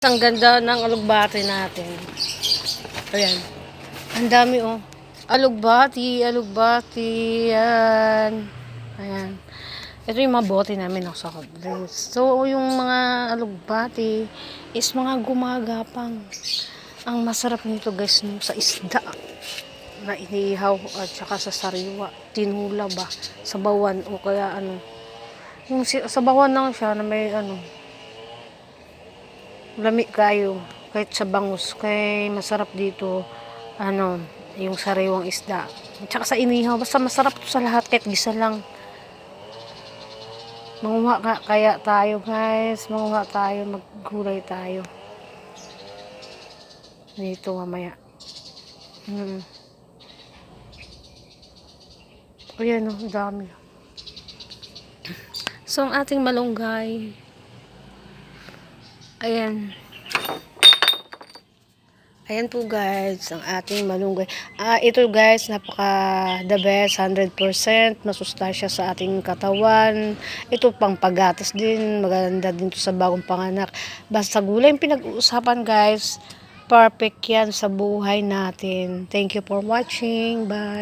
Ang ganda ng alugbati natin. Ayan. Ang dami oh. Alugbati, alugbati. Yan. Ayan. Ito yung mga bote namin sa soft drinks. So, yung mga alugbati is mga gumagapang. Ang masarap nito guys sa isda na inihaw at saka sa sariwa. Tinula ba? Sabawan o kaya ano. Yung sabawan lang siya na may lami kayo kahit sa bangus kay masarap dito yung sariwang isda at saka sa inihaw basta masarap to sa lahat kahit gisa lang. Manguha kaya tayo guys, manguha tayo, maggulay tayo dito mamaya. Ayan o, dami. So ang ating malunggay, ayan po guys, ang ating malunggay. Ito guys, napaka the best, 100%. Masustansya sa ating katawan. Ito pang pagatas din, maganda din to sa bagong panganak. Basta gulay yung pinag-uusapan guys, perfect yan sa buhay natin. Thank you for watching. Bye.